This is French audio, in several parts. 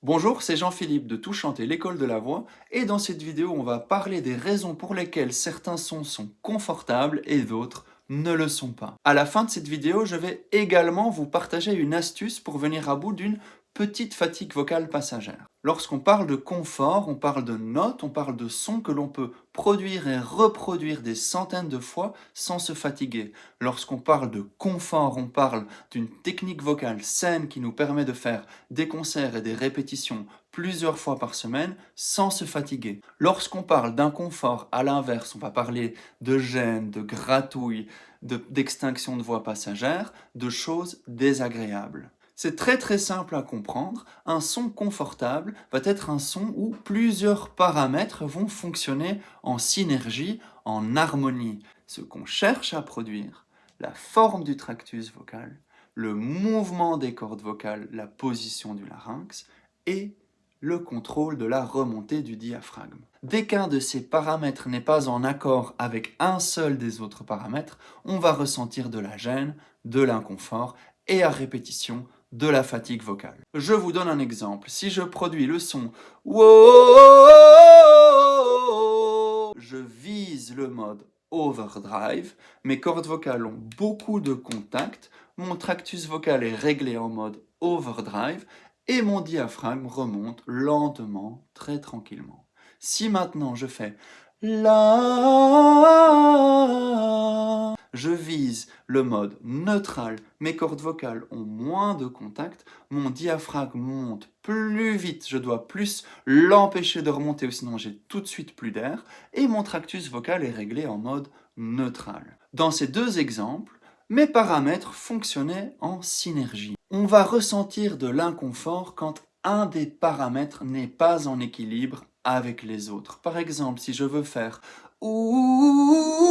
Bonjour, c'est Jean-Philippe de Tout Chanter, l'école de la voix, et dans cette vidéo, on va parler des raisons pour lesquelles certains sons sont confortables et d'autres ne le sont pas. À la fin de cette vidéo, je vais également vous partager une astuce pour venir à bout d'une petite fatigue vocale passagère. Lorsqu'on parle de confort, on parle de notes, on parle de sons que l'on peut produire et reproduire des centaines de fois sans se fatiguer. Lorsqu'on parle de confort, on parle d'une technique vocale saine qui nous permet de faire des concerts et des répétitions plusieurs fois par semaine sans se fatiguer. Lorsqu'on parle d'inconfort, à l'inverse, on va parler de gêne, de gratouille, d'extinction de voix passagère, de choses désagréables. C'est très très simple à comprendre. Un son confortable va être un son où plusieurs paramètres vont fonctionner en synergie, en harmonie. Ce qu'on cherche à produire, la forme du tractus vocal, le mouvement des cordes vocales, la position du larynx et le contrôle de la remontée du diaphragme. Dès qu'un de ces paramètres n'est pas en accord avec un seul des autres paramètres, on va ressentir de la gêne, de l'inconfort et à répétition de la fatigue vocale. Je vous donne un exemple. Si je produis le son WOW, je vise le mode overdrive, mes cordes vocales ont beaucoup de contact, mon tractus vocal est réglé en mode overdrive et mon diaphragme remonte lentement, très tranquillement. Si maintenant je fais la, je vise le mode neutral, mes cordes vocales ont moins de contact, mon diaphragme monte plus vite, je dois plus l'empêcher de remonter ou sinon j'ai tout de suite plus d'air, et mon tractus vocal est réglé en mode neutral. Dans ces deux exemples, mes paramètres fonctionnaient en synergie. On va ressentir de l'inconfort quand un des paramètres n'est pas en équilibre avec les autres. Par exemple, si je veux faire ouh,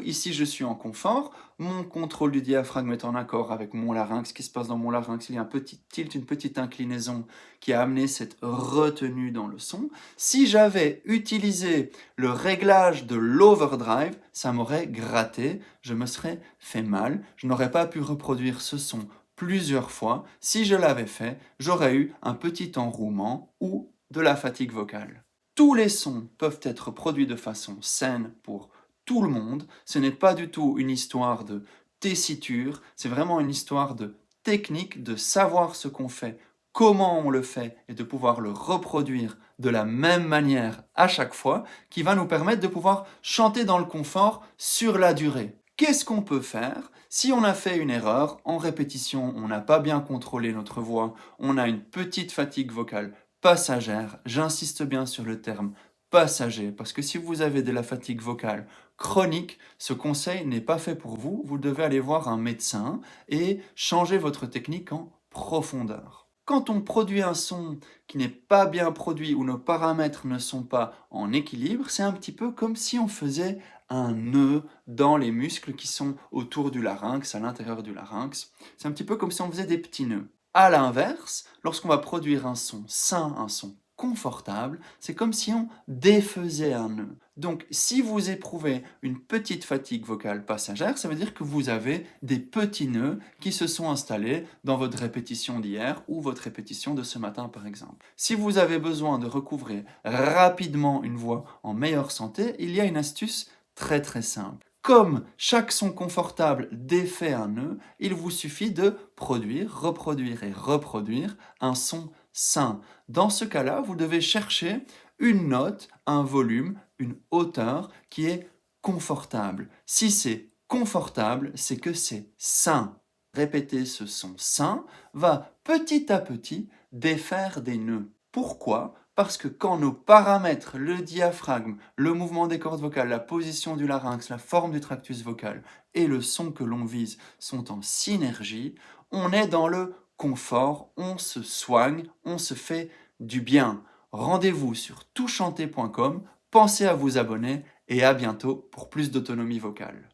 ici je suis en confort, mon contrôle du diaphragme est en accord avec mon larynx. Ce qui se passe dans mon larynx, il y a un petit tilt, une petite inclinaison qui a amené cette retenue dans le son. Si j'avais utilisé le réglage de l'overdrive, ça m'aurait gratté, je me serais fait mal, je n'aurais pas pu reproduire ce son plusieurs fois. Si je l'avais fait, j'aurais eu un petit enrouement ou de la fatigue vocale. Tous les sons peuvent être produits de façon saine pour tout le monde. Ce n'est pas du tout une histoire de tessiture, c'est vraiment une histoire de technique, de savoir ce qu'on fait, comment on le fait et de pouvoir le reproduire de la même manière à chaque fois qui va nous permettre de pouvoir chanter dans le confort sur la durée. Qu'est-ce qu'on peut faire si on a fait une erreur en répétition, on n'a pas bien contrôlé notre voix, on a une petite fatigue vocale passagère, j'insiste bien sur le terme passager, parce que si vous avez de la fatigue vocale chronique, ce conseil n'est pas fait pour vous, vous devez aller voir un médecin et changer votre technique en profondeur. Quand on produit un son qui n'est pas bien produit, où nos paramètres ne sont pas en équilibre, c'est un petit peu comme si on faisait un nœud dans les muscles qui sont autour du larynx, à l'intérieur du larynx. C'est un petit peu comme si on faisait des petits nœuds. À l'inverse, lorsqu'on va produire un son sain, un son confortable, c'est comme si on défaisait un nœud. Donc, si vous éprouvez une petite fatigue vocale passagère, ça veut dire que vous avez des petits nœuds qui se sont installés dans votre répétition d'hier ou votre répétition de ce matin, par exemple. Si vous avez besoin de recouvrer rapidement une voix en meilleure santé, il y a une astuce très très simple. Comme chaque son confortable défait un nœud, il vous suffit de produire, reproduire et reproduire un son sain. Dans ce cas-là, vous devez chercher une note, un volume, une hauteur qui est confortable. Si c'est confortable, c'est que c'est sain. Répéter ce son sain va petit à petit défaire des nœuds. Pourquoi? Parce que quand nos paramètres, le diaphragme, le mouvement des cordes vocales, la position du larynx, la forme du tractus vocal et le son que l'on vise sont en synergie, on est dans le confort, on se soigne, on se fait du bien. Rendez-vous sur touchanter.com, pensez à vous abonner et à bientôt pour plus d'autonomie vocale.